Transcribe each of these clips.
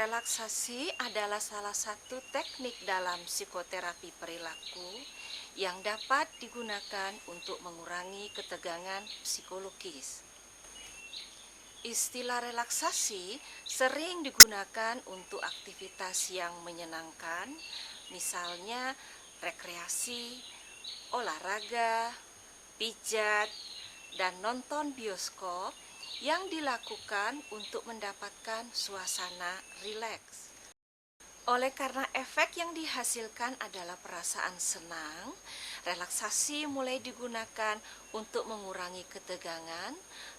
Relaksasi adalah salah satu teknik dalam psikoterapi perilaku yang dapat digunakan untuk mengurangi ketegangan psikologis. Istilah relaksasi sering digunakan untuk aktivitas yang menyenangkan, misalnya rekreasi, olahraga, pijat, dan nonton bioskop yang dilakukan untuk mendapatkan suasana rileks. Oleh karena efek yang dihasilkan adalah perasaan senang, relaksasi mulai digunakan untuk mengurangi ketegangan,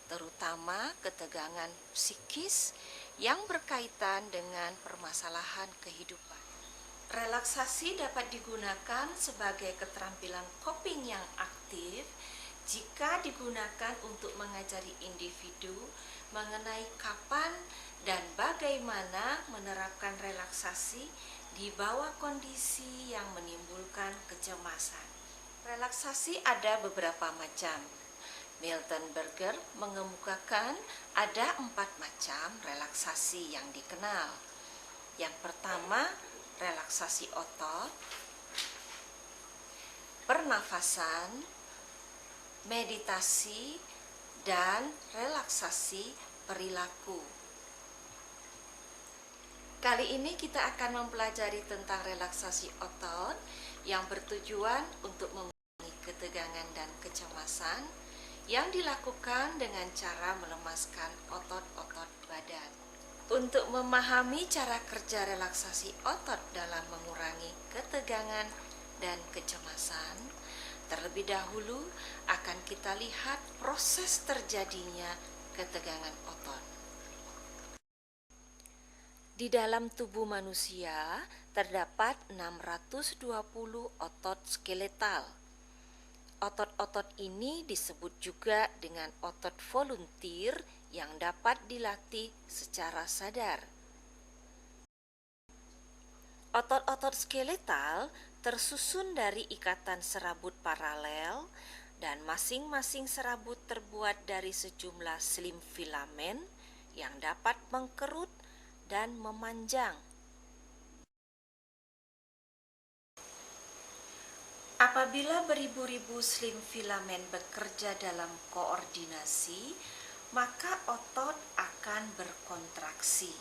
terutama ketegangan psikis yang berkaitan dengan permasalahan kehidupan. Relaksasi dapat digunakan sebagai keterampilan coping yang aktif jika digunakan untuk mengajari individu mengenai kapan dan bagaimana menerapkan relaksasi di bawah kondisi yang menimbulkan kecemasan. Relaksasi ada beberapa macam. Milton Berger mengemukakan ada 4 macam relaksasi yang dikenal. Yang pertama, relaksasi otot, pernafasan, meditasi, dan relaksasi perilaku. Kali ini kita akan mempelajari tentang relaksasi otot yang bertujuan untuk mengurangi ketegangan dan kecemasan yang dilakukan dengan cara melemaskan otot-otot badan. Untuk memahami cara kerja relaksasi otot dalam mengurangi ketegangan dan kecemasan, terlebih dahulu akan kita lihat proses terjadinya ketegangan otot. Di dalam tubuh manusia terdapat 620 otot skeletal. Otot-otot ini disebut juga dengan otot volunteer yang dapat dilatih secara sadar. Otot-otot skeletal tersusun dari ikatan serabut paralel dan masing-masing serabut terbuat dari sejumlah slim filamen yang dapat mengkerut dan memanjang. Apabila beribu-ribu slim filamen bekerja dalam koordinasi, maka otot akan berkontraksi.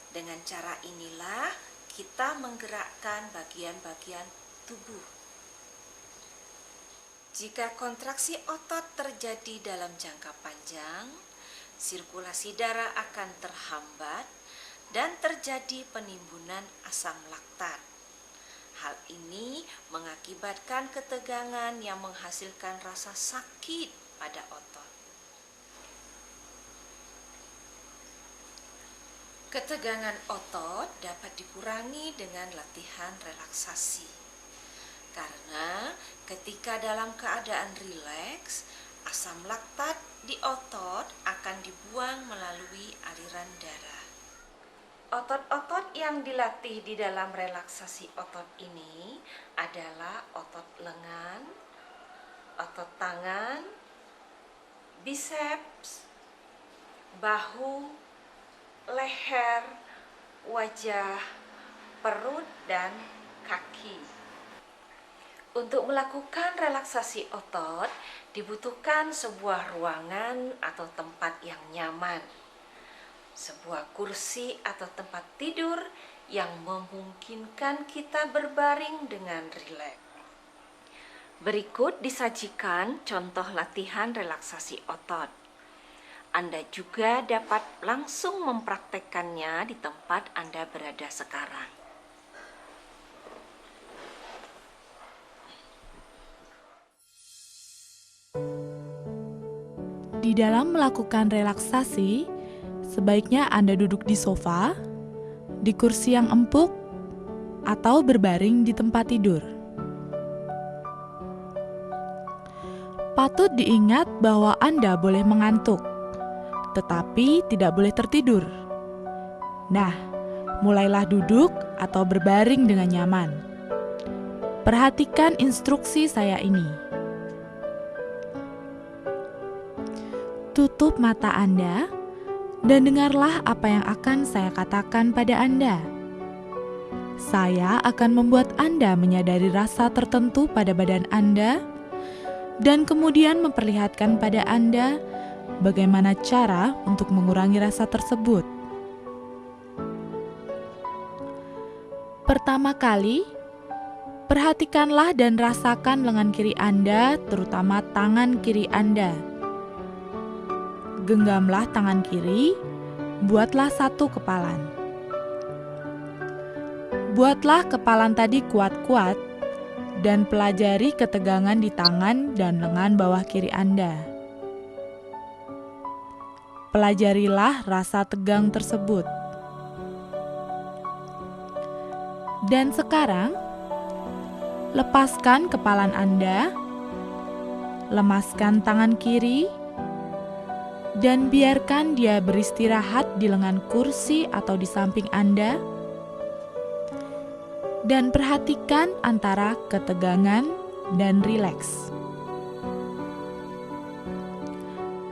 Dengan cara inilah kita menggerakkan bagian-bagian tubuh. Jika kontraksi otot terjadi dalam jangka panjang, sirkulasi darah akan terhambat dan terjadi penimbunan asam laktat. Hal ini mengakibatkan ketegangan yang menghasilkan rasa sakit pada otot. Ketegangan otot dapat dikurangi dengan latihan relaksasi. Karena ketika dalam keadaan rileks, asam laktat di otot akan dibuang melalui aliran darah. Otot-otot yang dilatih di dalam relaksasi otot ini adalah otot lengan, otot tangan, biceps, bahu, leher, wajah, perut, dan kaki. Untuk melakukan relaksasi otot, dibutuhkan sebuah ruangan atau tempat yang nyaman, sebuah kursi atau tempat tidur yang memungkinkan kita berbaring dengan rileks. Berikut disajikan contoh latihan relaksasi otot. Anda juga dapat langsung mempraktekkannya di tempat Anda berada sekarang. Di dalam melakukan relaksasi, sebaiknya Anda duduk di sofa, di kursi yang empuk, atau berbaring di tempat tidur. Patut diingat bahwa Anda boleh mengantuk, tetapi tidak boleh tertidur. Nah, mulailah duduk atau berbaring dengan nyaman. Perhatikan instruksi saya ini. Tutup mata Anda Dan dengarlah apa yang akan saya katakan pada Anda. Saya akan membuat Anda menyadari rasa tertentu pada badan Anda, dan kemudian memperlihatkan pada Anda bagaimana cara untuk mengurangi rasa tersebut. Pertama kali, perhatikanlah dan rasakan lengan kiri Anda, terutama tangan kiri Anda. Genggamlah tangan kiri, buatlah satu kepalan. Buatlah kepalan tadi kuat-kuat dan pelajari ketegangan di tangan dan lengan bawah kiri Anda. Pelajarilah rasa tegang tersebut. Dan sekarang, lepaskan kepalan Anda, lemaskan tangan kiri, dan biarkan dia beristirahat di lengan kursi atau di samping Anda. Dan perhatikan antara ketegangan dan rileks.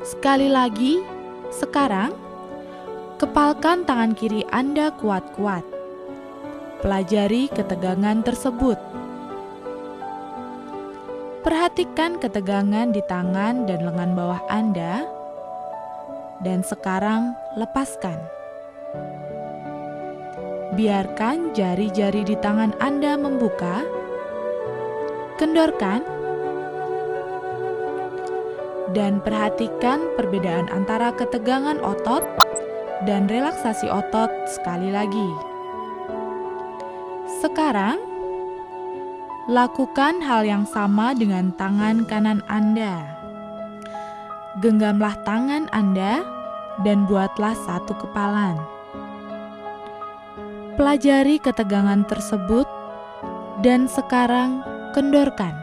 Sekali lagi, sekarang, kepalkan tangan kiri Anda kuat-kuat. Pelajari ketegangan tersebut. Perhatikan ketegangan di tangan dan lengan bawah Anda. Dan sekarang, lepaskan. Biarkan jari-jari di tangan Anda membuka. Kendorkan. Dan perhatikan perbedaan antara ketegangan otot dan relaksasi otot sekali lagi. Sekarang, lakukan hal yang sama dengan tangan kanan Anda. Genggamlah tangan Anda dan buatlah satu kepalan. Pelajari ketegangan tersebut dan sekarang kendorkan.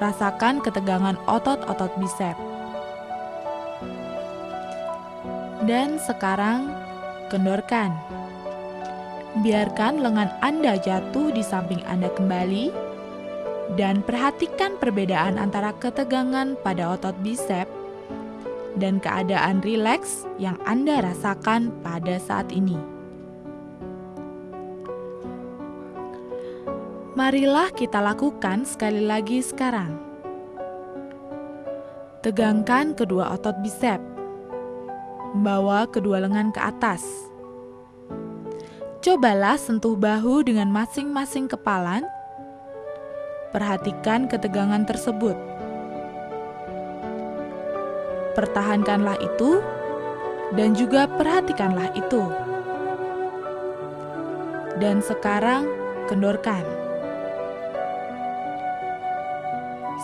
rasakan ketegangan otot-otot bisep. Dan sekarang, kendorkan. Biarkan lengan Anda jatuh di samping Anda kembali, dan perhatikan perbedaan antara ketegangan pada otot bisep dan keadaan rileks yang Anda rasakan pada saat ini. Marilah kita lakukan sekali lagi sekarang. Tegangkan kedua otot bisep. Bawa kedua lengan ke atas. Cobalah sentuh bahu dengan masing-masing kepalan. Perhatikan ketegangan tersebut. Pertahankanlah itu, dan juga perhatikanlah itu. Dan sekarang, kendorkan.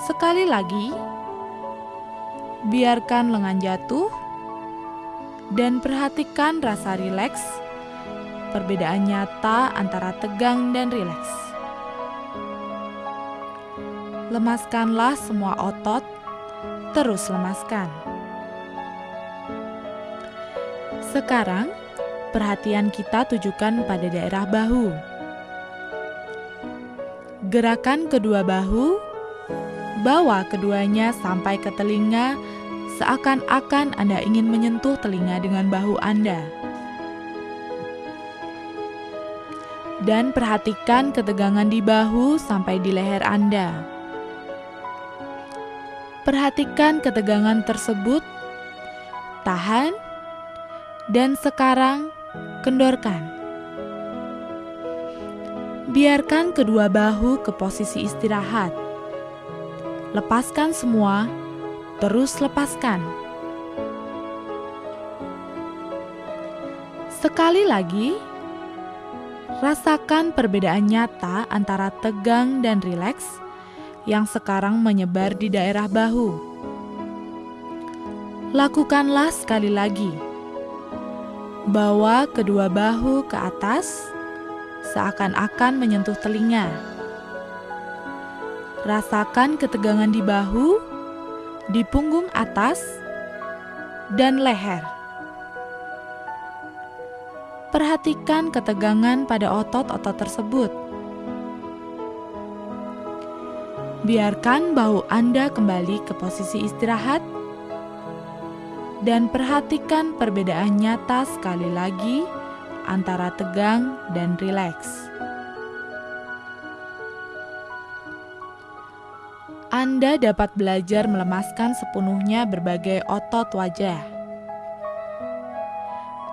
Sekali lagi, biarkan lengan jatuh, dan perhatikan rasa rileks, perbedaan nyata antara tegang dan rileks. Lemaskanlah semua otot, terus lemaskan. Sekarang, perhatian kita tujukan pada daerah bahu. Gerakan kedua bahu, bawa keduanya sampai ke telinga, seakan-akan Anda ingin menyentuh telinga dengan bahu Anda. Dan perhatikan ketegangan di bahu sampai di leher Anda. Perhatikan ketegangan tersebut, tahan, dan sekarang kendorkan. Biarkan kedua bahu ke posisi istirahat. Lepaskan semua. Terus lepaskan. Sekali lagi, rasakan perbedaan nyata antara tegang dan rileks yang sekarang menyebar di daerah bahu. Lakukanlah sekali lagi. Bawa kedua bahu ke atas, seakan-akan menyentuh telinga. Rasakan ketegangan di bahu, di punggung atas, dan leher. Perhatikan ketegangan pada otot-otot tersebut. Biarkan bahu Anda kembali ke posisi istirahat, dan perhatikan perbedaan nyata sekali lagi antara tegang dan rileks. Anda dapat belajar melemaskan sepenuhnya berbagai otot wajah.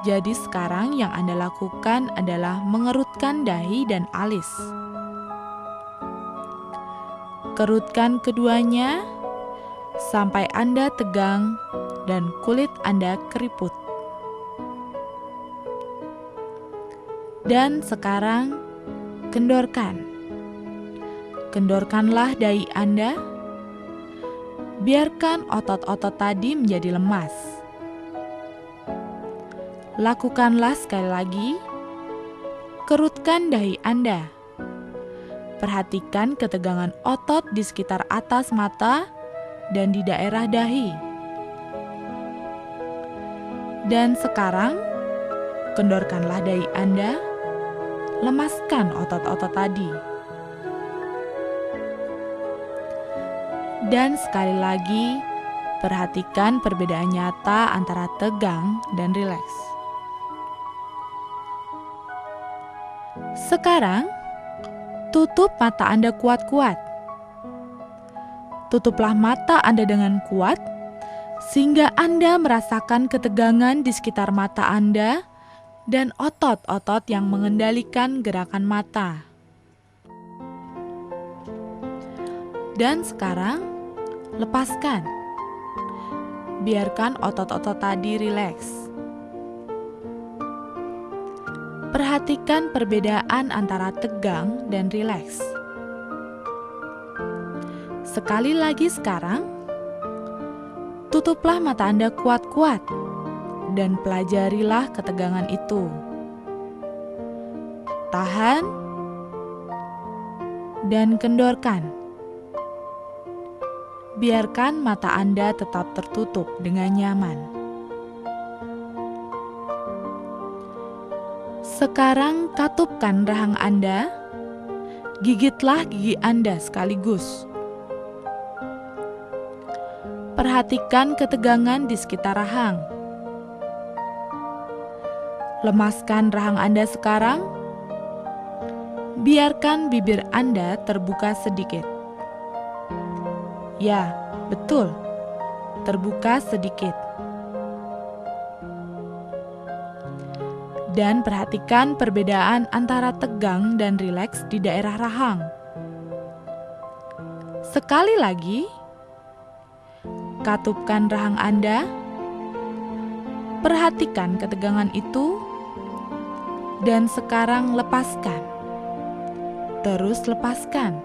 Jadi sekarang yang Anda lakukan adalah mengerutkan dahi dan alis. Kerutkan keduanya sampai Anda tegang dan kulit Anda keriput. Dan sekarang kendorkan. Kendorkanlah dahi Anda. Biarkan otot-otot tadi menjadi lemas. Lakukanlah sekali lagi. Kerutkan dahi Anda. Perhatikan ketegangan otot di sekitar atas mata dan di daerah dahi. Dan sekarang, kendorkanlah dahi Anda. Lemaskan otot-otot tadi. Dan sekali lagi, perhatikan perbedaan nyata antara tegang dan rileks. Sekarang, tutup mata Anda kuat-kuat. Tutuplah mata Anda dengan kuat, sehingga Anda merasakan ketegangan di sekitar mata Anda dan otot-otot yang mengendalikan gerakan mata. Dan sekarang, lepaskan. Biarkan otot-otot tadi rileks. Perhatikan perbedaan antara tegang dan rileks. Sekali lagi sekarang, tutuplah mata Anda kuat-kuat dan pelajarilah ketegangan itu. Tahan dan kendorkan. Biarkan mata Anda tetap tertutup dengan nyaman. Sekarang katupkan rahang Anda, gigitlah gigi Anda sekaligus. Perhatikan ketegangan di sekitar rahang. Lemaskan rahang Anda sekarang. Biarkan bibir Anda terbuka sedikit. Ya, betul, terbuka sedikit. Dan perhatikan perbedaan antara tegang dan rileks di daerah rahang. Sekali lagi, katupkan rahang Anda. Perhatikan ketegangan itu, dan sekarang lepaskan. Terus lepaskan.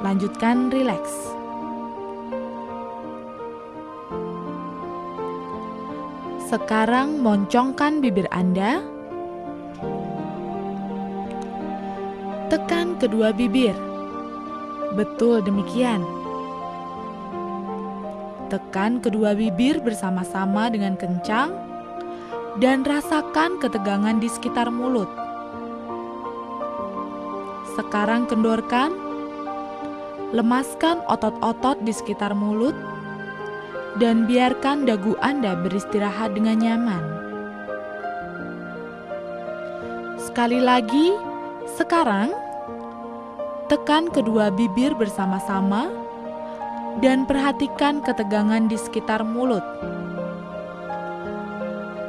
Lanjutkan rileks. Sekarang moncongkan bibir Anda. Tekan kedua bibir. Betul demikian. Tekan kedua bibir bersama-sama dengan kencang dan rasakan ketegangan di sekitar mulut. Sekarang kendorkan, lemaskan otot-otot di sekitar mulut, dan biarkan dagu Anda beristirahat dengan nyaman. Sekali lagi, sekarang tekan kedua bibir bersama-sama dan perhatikan ketegangan di sekitar mulut.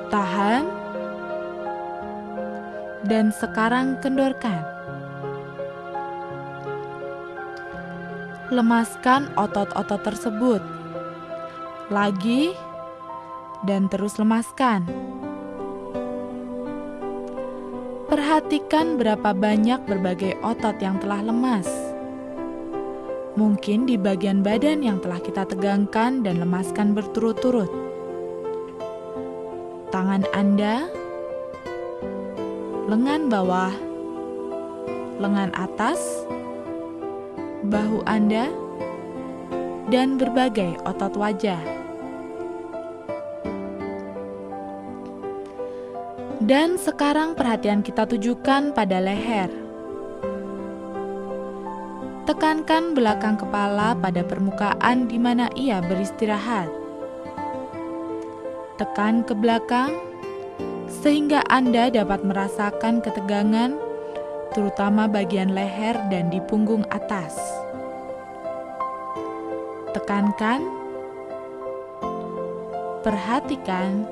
Tahan, dan sekarang kendorkan. Lemaskan otot-otot tersebut. Lagi, dan terus lemaskan. Perhatikan berapa banyak berbagai otot yang telah lemas. Mungkin di bagian badan yang telah kita tegangkan dan lemaskan berturut-turut. Tangan Anda, lengan bawah, lengan atas, bahu Anda, dan berbagai otot wajah. Dan sekarang perhatian kita tujukan pada leher. Tekankan belakang kepala pada permukaan di mana ia beristirahat. Tekan ke belakang sehingga Anda dapat merasakan ketegangan, terutama bagian leher dan di punggung atas. Tekankan, perhatikan,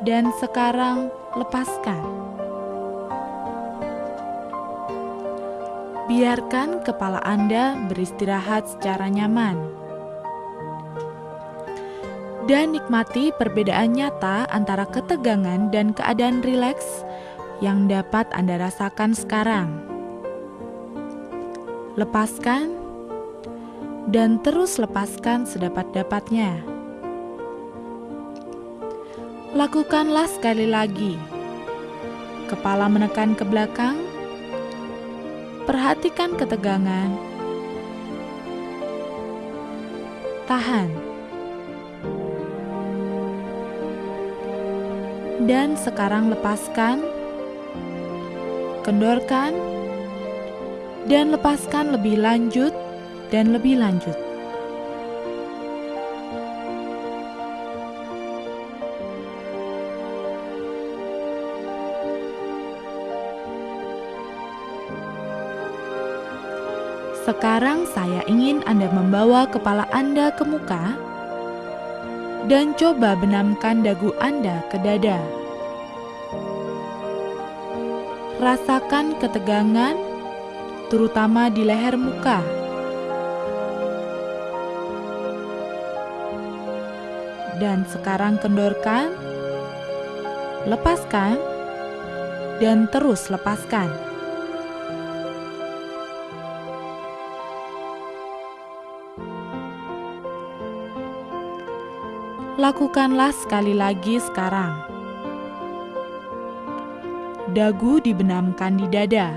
dan sekarang lepaskan. Biarkan kepala Anda beristirahat secara nyaman. Dan nikmati perbedaan nyata antara ketegangan dan keadaan rileks yang dapat Anda rasakan sekarang. Lepaskan, dan terus lepaskan sedapat-dapatnya. Lakukanlah sekali lagi. Kepala menekan ke belakang. Perhatikan ketegangan. Tahan. Dan sekarang lepaskan. Kendorkan. Dan lepaskan lebih lanjut dan lebih lanjut. Sekarang saya ingin Anda membawa kepala Anda ke muka dan coba benamkan dagu Anda ke dada. Rasakan ketegangan, terutama di leher muka. Dan sekarang kendorkan, lepaskan, dan terus lepaskan. Lakukanlah sekali lagi sekarang. Dagu dibenamkan di dada.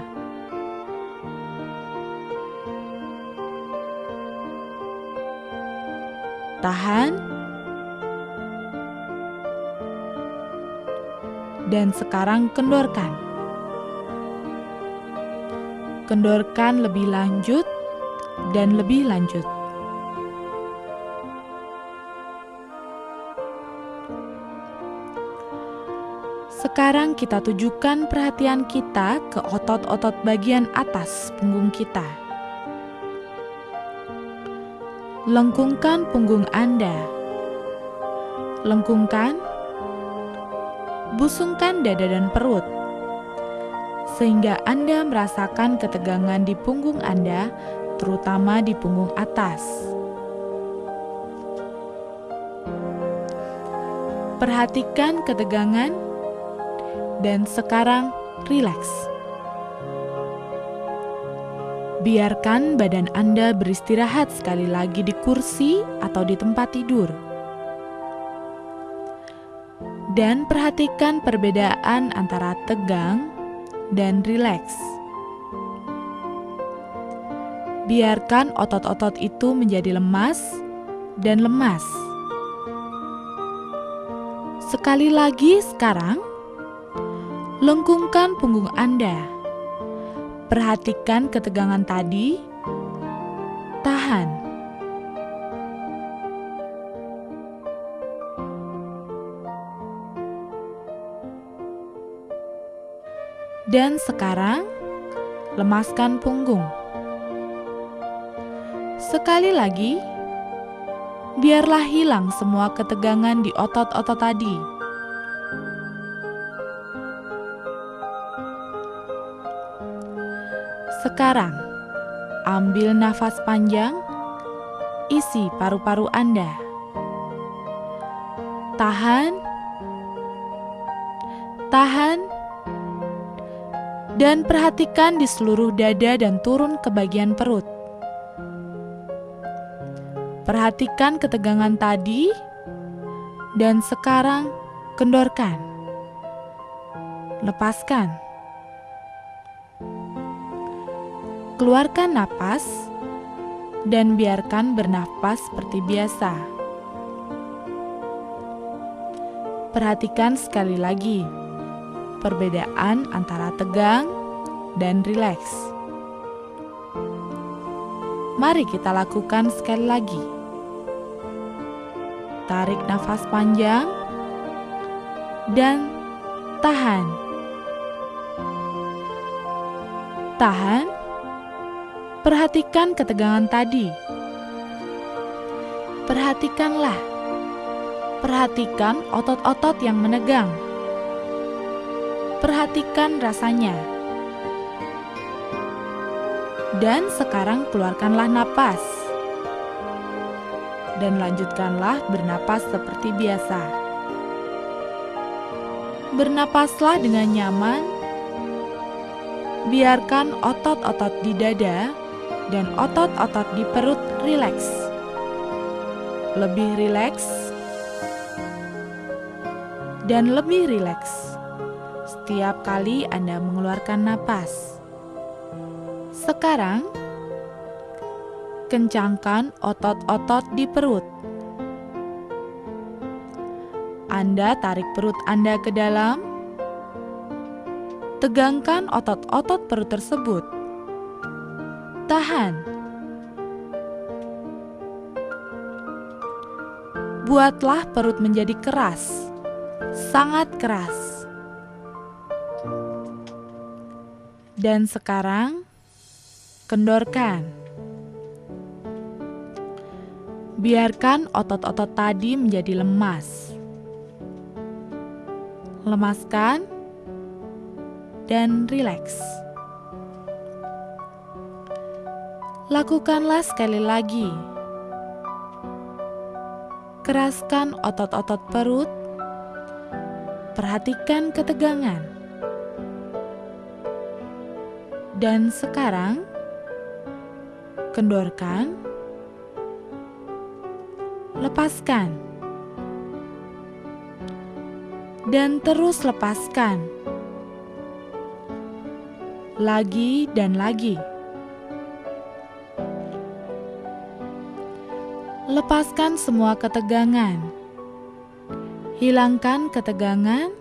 Tahan. Dan sekarang kendorkan. Kendorkan lebih lanjut dan lebih lanjut. Sekarang kita tujukan perhatian kita ke otot-otot bagian atas punggung kita. Lengkungkan punggung Anda. Lengkungkan, busungkan dada dan perut, sehingga Anda merasakan ketegangan di punggung Anda, terutama di punggung atas. Perhatikan ketegangan, dan sekarang rileks. Biarkan badan Anda beristirahat sekali lagi di kursi atau di tempat tidur. Dan perhatikan perbedaan antara tegang dan rileks. Biarkan otot-otot itu menjadi lemas dan lemas. Sekali lagi sekarang, lengkungkan punggung Anda. Perhatikan ketegangan tadi. Tahan. Dan sekarang, lemaskan punggung. Sekali lagi, biarlah hilang semua ketegangan di otot-otot tadi. Sekarang, ambil nafas panjang, isi paru-paru Anda. Tahan, tahan, dan perhatikan di seluruh dada dan turun ke bagian perut. Perhatikan ketegangan tadi, dan sekarang kendorkan. Lepaskan. Keluarkan napas dan biarkan bernafas seperti biasa. Perhatikan sekali lagi perbedaan antara tegang dan rileks. Mari kita lakukan sekali lagi. Tarik nafas panjang dan tahan. Tahan. Perhatikan ketegangan tadi. Perhatikanlah. Perhatikan otot-otot yang menegang. Perhatikan rasanya. Dan sekarang keluarkanlah napas. Dan lanjutkanlah bernapas seperti biasa. Bernapaslah dengan nyaman. Biarkan otot-otot di dada dan otot-otot di perut rileks. Lebih rileks dan lebih rileks setiap kali Anda mengeluarkan napas. Sekarang, kencangkan otot-otot di perut. Anda tarik perut Anda ke dalam. Tegangkan otot-otot perut tersebut. Tahan. Buatlah perut menjadi keras, sangat keras. Dan sekarang, kendorkan. Biarkan otot-otot tadi menjadi lemas. Lemaskan dan rileks. Lakukanlah sekali lagi. Keraskan otot-otot perut. Perhatikan ketegangan. Dan sekarang, kendorkan. Lepaskan. Dan terus lepaskan. Lagi dan lagi. Lepaskan semua ketegangan. Hilangkan ketegangan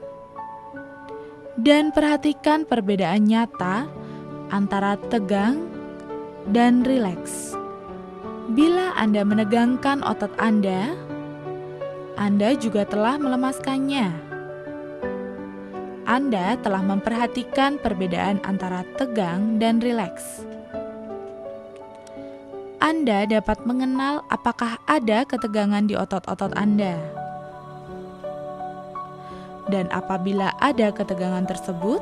dan perhatikan perbedaan nyata antara tegang dan rileks. Bila Anda menegangkan otot Anda juga telah melemaskannya. Anda telah memperhatikan perbedaan antara tegang dan rileks. Anda dapat mengenal apakah ada ketegangan di otot-otot Anda. Dan apabila ada ketegangan tersebut,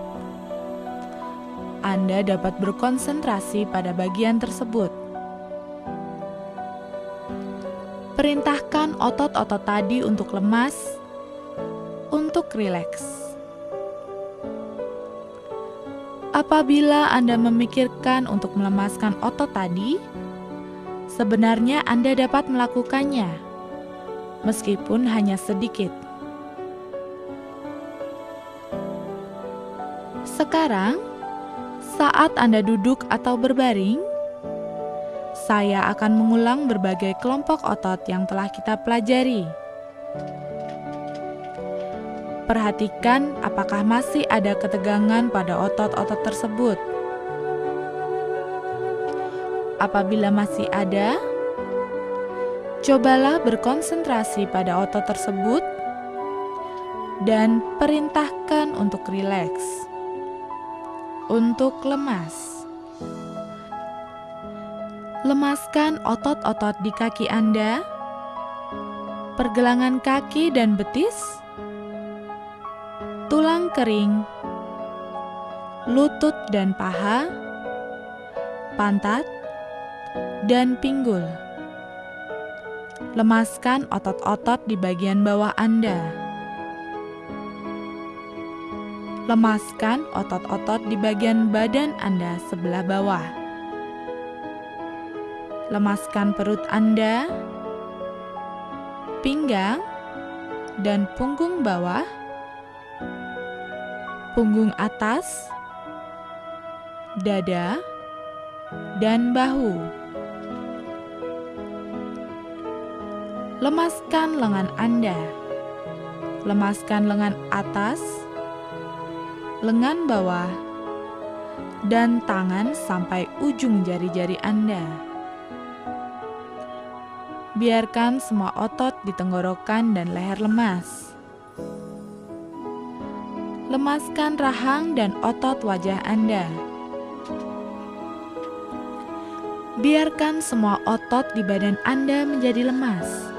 Anda dapat berkonsentrasi pada bagian tersebut. Perintahkan otot-otot tadi untuk lemas, untuk rileks. Apabila Anda memikirkan untuk melemaskan otot tadi, sebenarnya Anda dapat melakukannya, meskipun hanya sedikit. Sekarang, saat Anda duduk atau berbaring, saya akan mengulang berbagai kelompok otot yang telah kita pelajari. Perhatikan apakah masih ada ketegangan pada otot-otot tersebut. Apabila masih ada, cobalah berkonsentrasi pada otot tersebut dan perintahkan untuk rileks, untuk lemas. Lemaskan otot-otot di kaki Anda, pergelangan kaki dan betis, tulang kering, lutut dan paha, pantat, dan pinggul. Lemaskan otot-otot di bagian bawah Anda. Lemaskan otot-otot di bagian badan Anda sebelah bawah. Lemaskan perut Anda, pinggang, dan punggung bawah, punggung atas, dada, dan bahu. Lemaskan lengan Anda. Lemaskan lengan atas, lengan bawah, dan tangan sampai ujung jari-jari Anda. Biarkan semua otot di tenggorokan dan leher lemas. Lemaskan rahang dan otot wajah Anda. Biarkan semua otot di badan Anda menjadi lemas.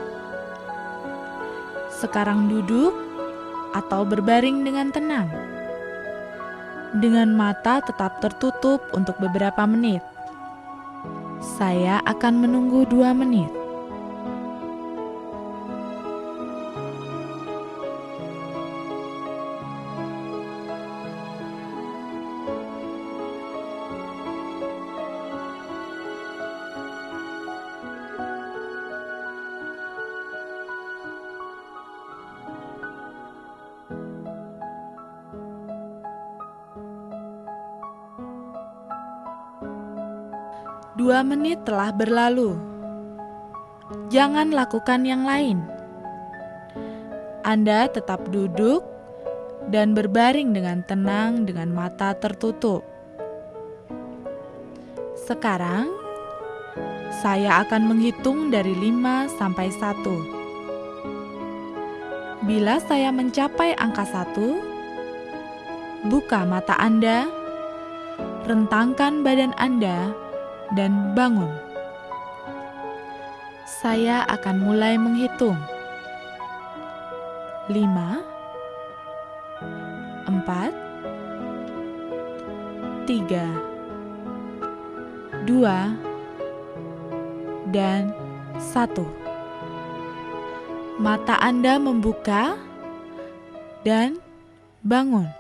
Sekarang duduk atau berbaring dengan tenang, dengan mata tetap tertutup untuk beberapa menit. Saya akan menunggu 2 menit. Dua menit telah berlalu. Jangan lakukan yang lain. Anda tetap duduk dan berbaring dengan tenang dengan mata tertutup. Sekarang, saya akan menghitung dari 5 sampai 1. Bila saya mencapai angka 1, buka mata Anda, rentangkan badan Anda, dan bangun. Saya akan mulai menghitung. 5, 4, 3, 2, dan 1. Mata Anda membuka dan bangun.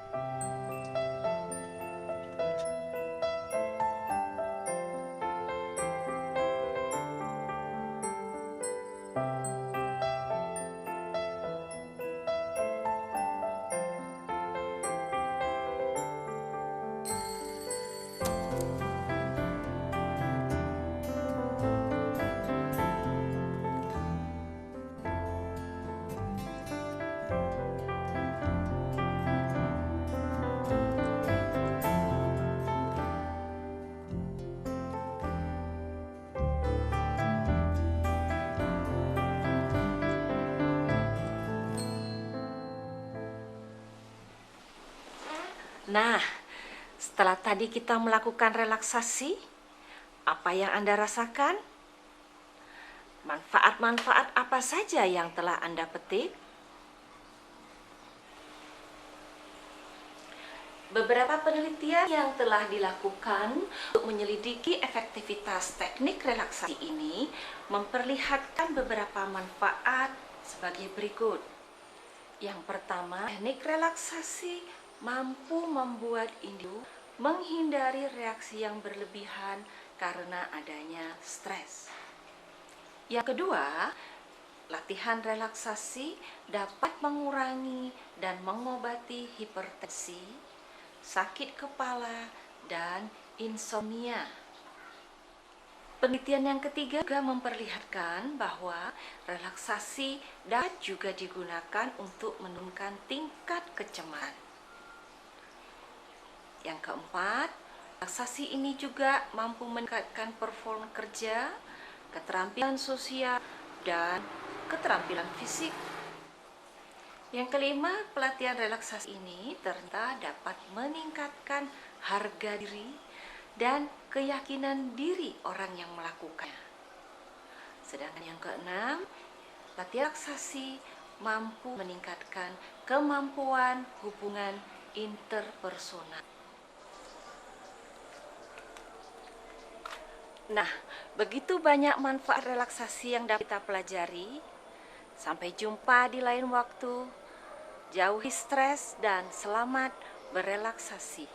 Nah, setelah tadi kita melakukan relaksasi, apa yang Anda rasakan? Manfaat-manfaat apa saja yang telah Anda petik? Beberapa penelitian yang telah dilakukan untuk menyelidiki efektivitas teknik relaksasi ini memperlihatkan beberapa manfaat sebagai berikut. Yang pertama, teknik relaksasi mampu membuat individu menghindari reaksi yang berlebihan karena adanya stres. Yang kedua, latihan relaksasi dapat mengurangi dan mengobati hipertensi, sakit kepala, dan insomnia. Penelitian yang ketiga juga memperlihatkan bahwa relaksasi dapat juga digunakan untuk menurunkan tingkat kecemasan. Yang keempat, relaksasi ini juga mampu meningkatkan performa kerja, keterampilan sosial, dan keterampilan fisik. Yang kelima, pelatihan relaksasi ini ternyata dapat meningkatkan harga diri dan keyakinan diri orang yang melakukannya. Sedangkan yang keenam, latihan relaksasi mampu meningkatkan kemampuan hubungan interpersonal. Nah, begitu banyak manfaat relaksasi yang dapat kita pelajari. Sampai jumpa di lain waktu. Jauhi stres dan selamat berelaksasi.